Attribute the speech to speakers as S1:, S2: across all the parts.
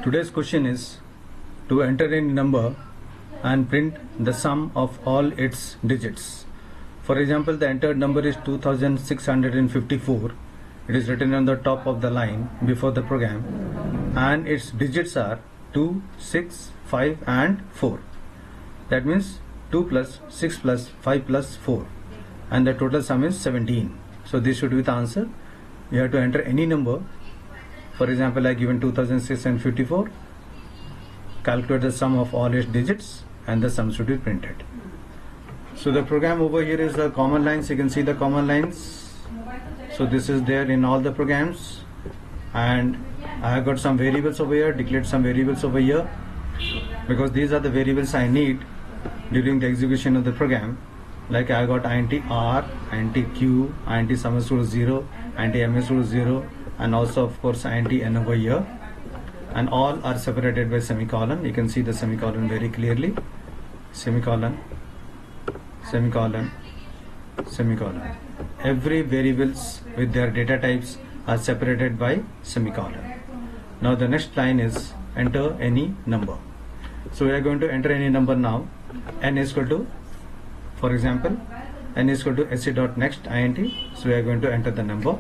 S1: Today's question is to enter any number and print the sum of all its digits. For example, the entered number is 2654. It is written on the top of the line before the program, and its digits are 2, 6, 5 and 4. That means 2 plus 6 plus 5 plus 4, and the total sum is 17. So this should be the answer. You have to enter any number. For example, I given 2654. Calculate the sum of all its digits and the sum should be printed. So the program over here is the common lines. You can see the common lines. So this is there in all the programs, and I have got some variables over here, declared some variables over here, because these are the variables I need during the execution of the program. Like I got int r, int q, int sum is equal to 0, int m is equal to 0, and also of course int n over here, and all are separated by semicolon. You can see the semicolon very clearly. Semicolon, semicolon, semicolon. Every variables with their data types are separated by semicolon. Now the next line is enter any number. So we are going to enter any number now. N is equal to, for example, n is equal to sc.next int. So we are going to enter the number.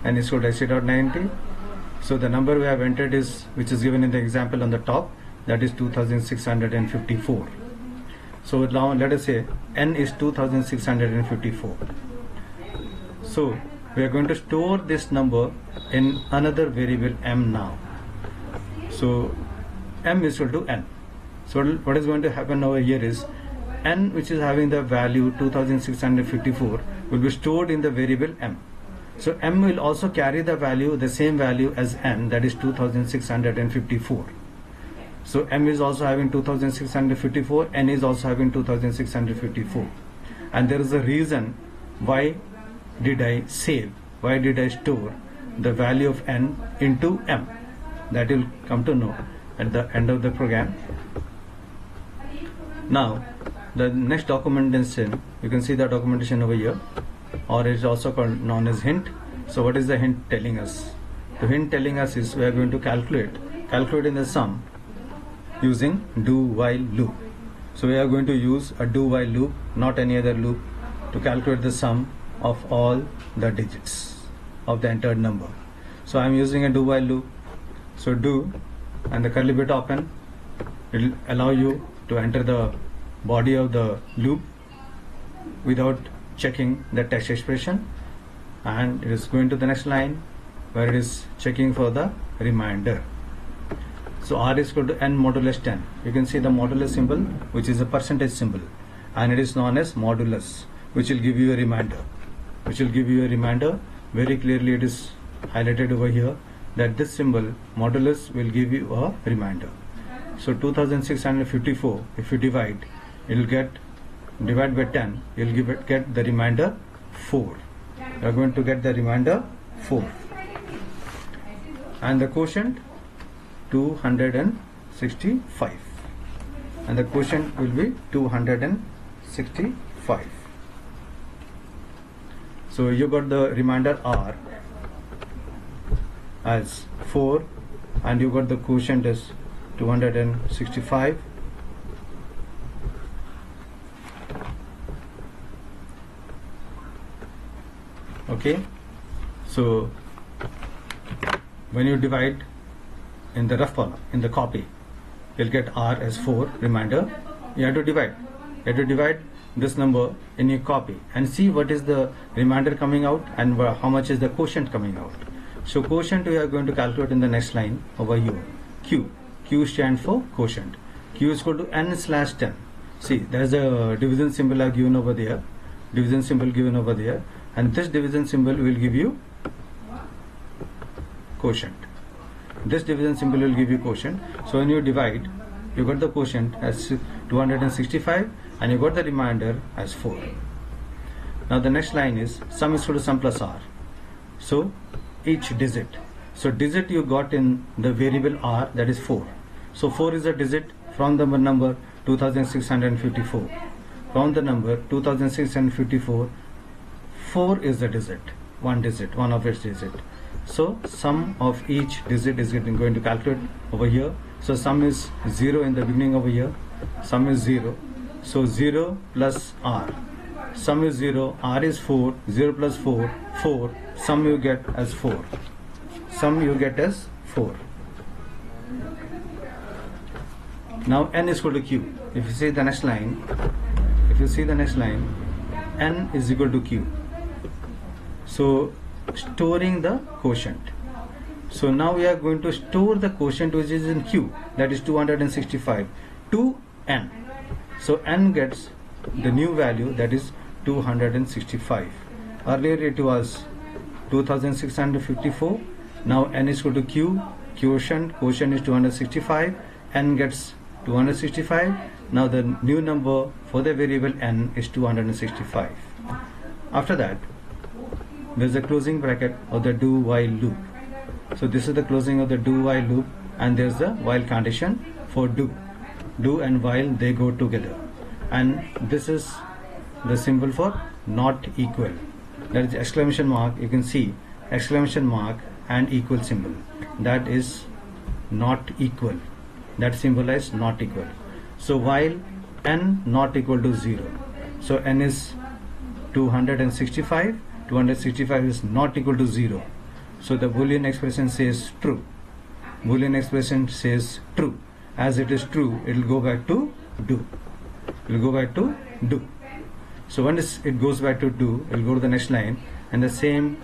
S1: N is equal to sc.int. So the number we have entered is, which is given in the example on the top, that is 2654. So now let us say n is 2654. So we are going to store this number in another variable m now. So m is equal to n. So what is going to happen over here is n, which is having the value 2654, will be stored in the variable m. So m will also carry the value, the same value as n, that is 2654. So m is also having 2654, n is also having 2654. And there is a reason why did I save, why did I store the value of n into m. That will come to know at the end of the program. Now the next documentation, you can see the documentation over here, or it is also called known as hint. So what is the hint telling us? The hint telling us is we are going to calculating the sum using do while loop. So we are going to use a do while loop, not any other loop, to calculate the sum of all the digits of the entered number. So I am using a do while loop. So do and the curly bit open, it will allow you to enter the body of the loop without checking the text expression, and it is going to the next line where it is checking for the remainder. So r is equal to n modulus 10. You can see the modulus symbol, which is a percentage symbol, and it is known as modulus, which will give you a remainder. Very clearly it is highlighted over here that this symbol modulus will give you a remainder. So 2654, if you divide, it will divide by 10, you will get the remainder 4. You are going to get the remainder 4, and the quotient 265, and the quotient will be 265. So you got the remainder r as 4, and you got the quotient as 265. Okay, so when you divide in the rough column, in the copy, you'll get r as 4 remainder. You have to divide this number in your copy and see what is the remainder coming out and how much is the quotient coming out. So quotient we are going to calculate in the next line over here. Q stands for quotient. Q is equal to n/10. See, there's a division symbol I given over there. And this division symbol will give you quotient. So when you divide, you got the quotient as 265 and you got the remainder as 4. Now the next line is sum is equal to sum plus r. So each digit. So digit you got in the variable r, that is 4. So 4 is a digit from the number 2654. From the number 2654, 4 is the digit, one of its digit. So sum of each digit is going to calculate over here. So sum is 0 in the beginning over here. Sum is 0. So 0 plus r. Sum is 0. R is 4. 0 plus 4. 4. Sum you get as 4. Sum you get as 4. Now n is equal to q. If you see the next line, n is equal to q. So storing the quotient. So now we are going to store the quotient which is in q, that is 265 to n. So n gets the new value, that is 265. Earlier it was 2654. Now n is equal to q. Quotient is 265. N gets 265. Now the new number for the variable n is 265. After that, there is a closing bracket of the do while loop. So this is the closing of the do while loop, and there is the while condition for do. Do and while, they go together, and this is the symbol for not equal. That is exclamation mark. You can see exclamation mark and equal symbol. That is not equal. That symbolizes not equal. So while n not equal to 0, so n is 265. 265 is not equal to 0. So the Boolean expression says true. Boolean expression says true. As it is true, it will go back to do. It will go back to do. So once it goes back to do, it will go to the next line, and the same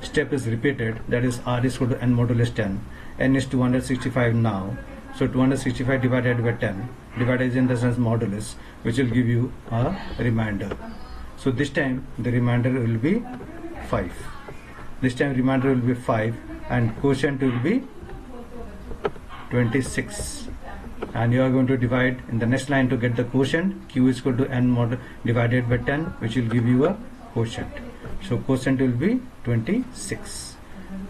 S1: step is repeated. That is r is equal to n modulus 10. N is 265 now. So 265 divided by 10. Divided in the sense modulus, which will give you a remainder. So this time the remainder will be 5. This time remainder will be 5, and quotient will be 26. And you are going to divide in the next line to get the quotient. Q is equal to n mod divided by 10, which will give you a quotient. So quotient will be 26.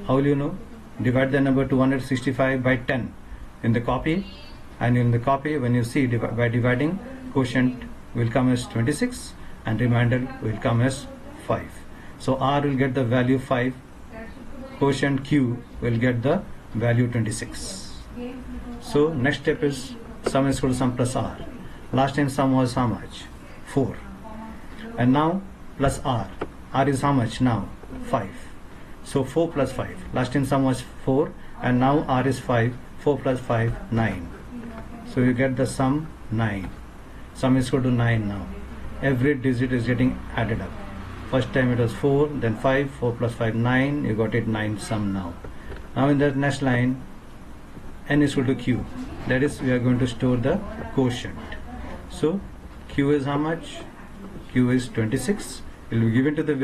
S1: How will you know? Divide the number 265 by 10 in the copy, and in the copy when you see by dividing, quotient will come as 26 and remainder will come as 5. So r will get the value 5, quotient q will get the value 26. So next step is sum is equal to sum plus r. Last time sum was how much? 4. And now plus r. R is how much now? 5. So 4 plus 5. Last time sum was 4, and now r is 5. 4 plus 5, 9. So you get the sum 9. Sum is equal to 9 now. Every digit is getting added up. First time it was 4, then 5, 4 plus 5, 9. You got it 9 sum now. Now in the next line, n is equal to q. That is, we are going to store the quotient. So q is how much? Q is 26. It will be given to the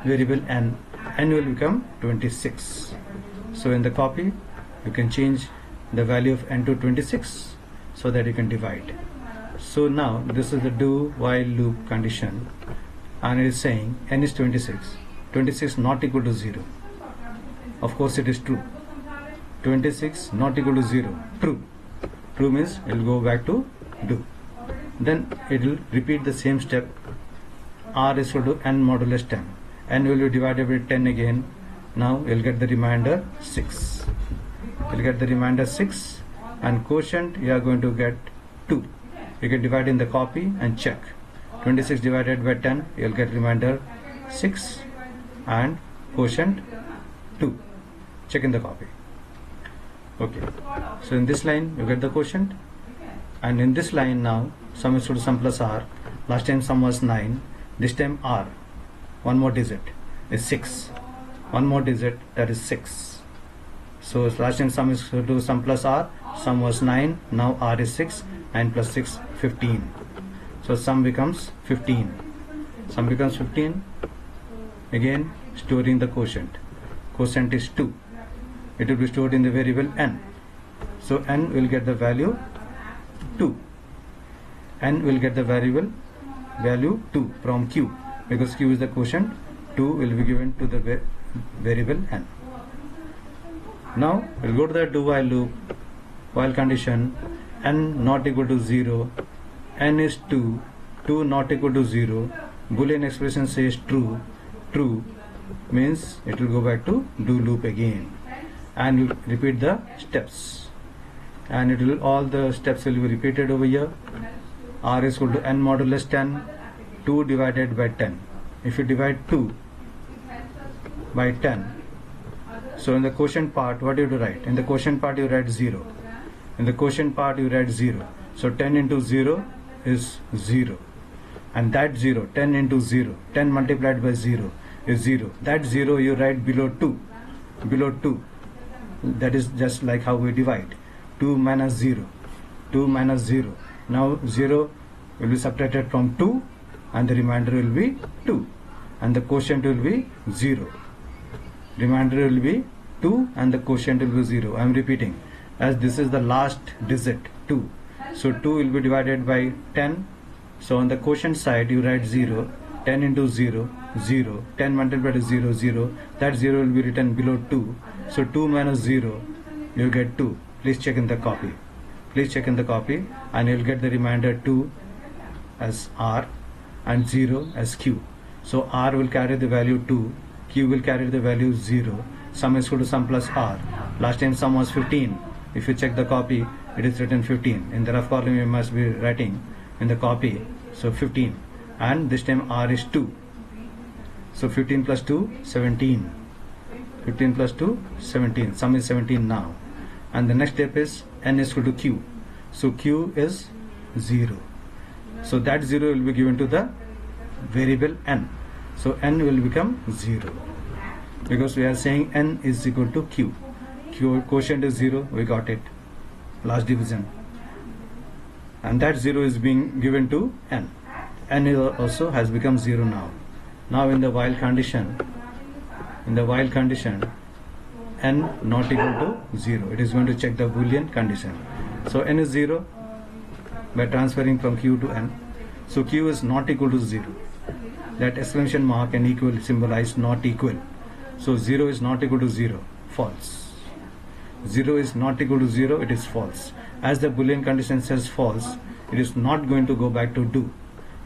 S1: variable n. N will become 26. So in the copy, you can change the value of n to 26 so that you can divide. So now this is the do while loop condition, and it is saying n is 26. 26 not equal to 0. Of course it is true. 26 not equal to 0. True. True means it will go back to do. Then it will repeat the same step. R is equal to n modulus 10. N will be divided by 10 again. Now you will get the remainder 6. You will get the remainder 6, and quotient you are going to get 2. You can divide in the copy and check. 26 divided by 10, you will get remainder 6 and quotient 2. Check in the copy. Okay. So in this line you get the quotient, and in this line now sum is equal to sum plus r. Last time sum was 9. This time r. One more digit is 6. One more digit, that is 6. So last time sum is equal to sum plus r. Sum was 9. Now r is 6. 9 plus 6, 15. So sum becomes 15. Sum becomes 15. Again storing the quotient. Quotient is 2. It will be stored in the variable n. So n will get the value 2. N will get the value 2 from q, because q is the quotient. 2 will be given to the variable n. Now we'll go to the do while loop, while condition. N not equal to 0. N is 2. 2 not equal to 0. Boolean expression says true. True. means it will go back to do loop again, and you repeat the steps, and it will, all the steps will be repeated over here. R is equal to n modulus 10, 2 divided by 10. If you divide 2 by 10, so in the quotient part, what do you write? In the quotient part you write 0. In the quotient part you write 0. So 10 into 0 is 0. And that 0, 10 into 0, 10 multiplied by 0 is 0. That 0 you write below 2. Below 2. That is just like how we divide. 2 minus 0. 2 minus 0. Now 0 will be subtracted from 2 and the remainder will be 2. And the quotient will be 0. Remainder will be 2 and the quotient will be 0. I am repeating, as this is the last digit 2. So 2 will be divided by 10. So on the quotient side you write 0. 10 into 0, 0. 10 multiplied by 0, 0. That 0 will be written below 2. So 2 minus 0, you get 2. Please check in the copy. Please check in the copy and you will get the remainder 2 as R and 0 as Q. So R will carry the value 2, Q will carry the value 0. Sum is equal to sum plus R. Last time sum was 15. If you check the copy, it is written 15. In the rough column you must be writing in the copy, so 15. And this time R is 2. So 15 plus 2, 17. 15 plus 2, 17. Sum is 17 now. And the next step is n is equal to Q. So Q is 0. So that 0 will be given to the variable n. So n will become 0. Because we are saying n is equal to Q. Q quotient is 0, we got it. Last division. And that 0 is being given to n. N also has become 0 now. Now in the while condition, n not equal to 0. It is going to check the Boolean condition. So n is 0 by transferring from Q to n. So Q is not equal to 0. That exclamation mark and equal symbolize not equal. So 0 is not equal to 0. False. 0 is not equal to 0. It is false. As the Boolean condition says false, it is not going to go back to do.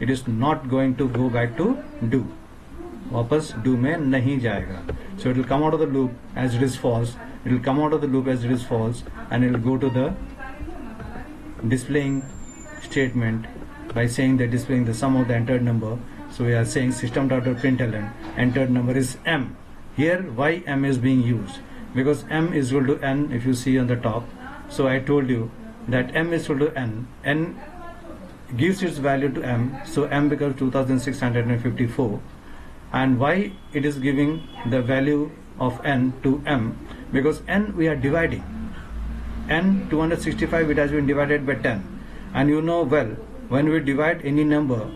S1: It is not going to go back to do. वापस do में नहीं जाएगा. So it will come out of the loop as it is false. It will come out of the loop as it is false, and it will go to the displaying statement by saying that displaying the sum of the entered number. So we are saying system.println entered number is m. Here why m is being used? Because m is equal to n, if you see on the top. So I told you that m is equal to n. N gives its value to m. So m becomes 2654. And why it is giving the value of n to m? Because n we are dividing. N 265, it has been divided by 10. And you know well, when we divide any number,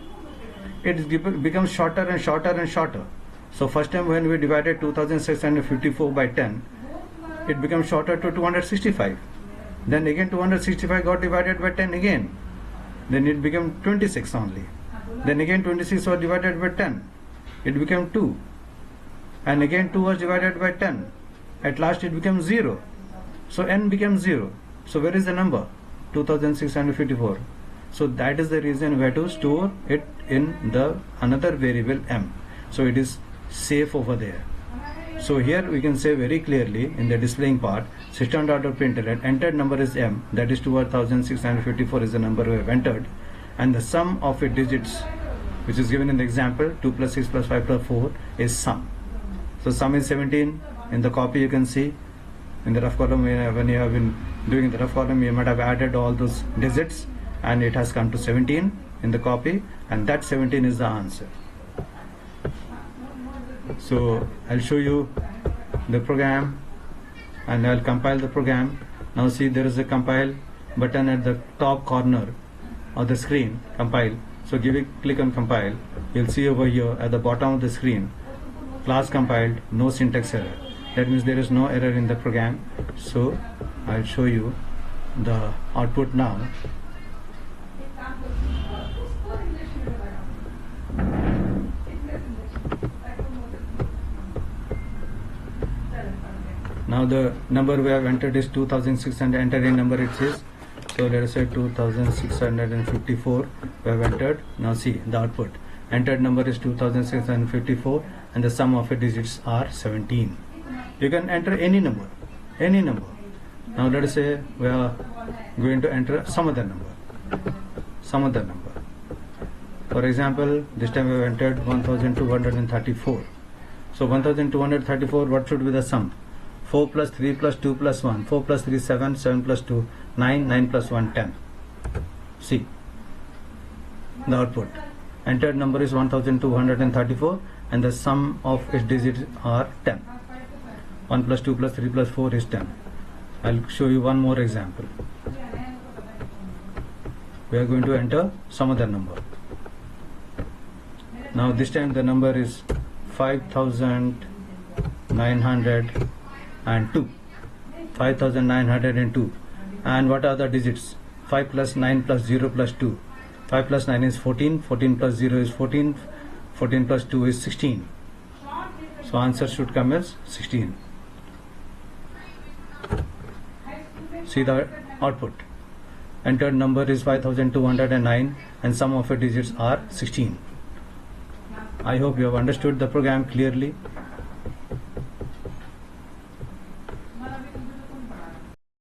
S1: it becomes shorter and shorter and shorter. So first time when we divided 2654 by 10, it becomes shorter to 265. Then again 265 got divided by 10 again. Then it became 26 only. Then again 26 was divided by 10. It became 2. And again 2 was divided by 10. At last it became 0. So n became 0. So where is the number? 2654. So that is the reason we have to store it in the another variable m. So it is safe over there. So here we can say very clearly in the displaying part, system.println entered number is m, that is 2654 is the number we have entered, and the sum of its digits, which is given in the example, 2 plus 6 plus 5 plus 4 is sum. So sum is 17. In the copy you can see in the rough column, when you have been doing the rough column, you might have added all those digits and it has come to 17 in the copy, and that 17 is the answer. So I'll show you the program and I'll compile the program. Now see, there is a compile button at the top corner of the screen, compile. So click on compile. You'll see over here at the bottom of the screen, class compiled, no syntax error. That means there is no error in the program. So I'll show you the output now. Now the number we have entered is 2600. Enter in number it says. So let us say 2654 we have entered. Now see the output. Entered number is 2654 and the sum of its digits are 17. You can enter any number, any number. Now let us say we are going to enter some other number, some other number. For example, this time we have entered 1234. So 1234, what should be the sum? 4 plus 3 plus 2 plus 1. 4 plus 3, 7. 7 plus 2, 9. 9 plus 1, 10. See the output. Entered number is 1234 and the sum of its digits are 10. 1 plus 2 plus 3 plus 4 is 10. I'll show you one more example. We are going to enter some other number. Now this time the number is 5902. 5902. And what are the digits? 5 plus 9 plus 0 plus 2. 5 plus 9 is 14. 14 plus 0 is 14. 14 plus 2 is 16. So answer should come as 16. See the output. Entered number is 5209 and sum of its digits are 16. I hope you have understood the program clearly.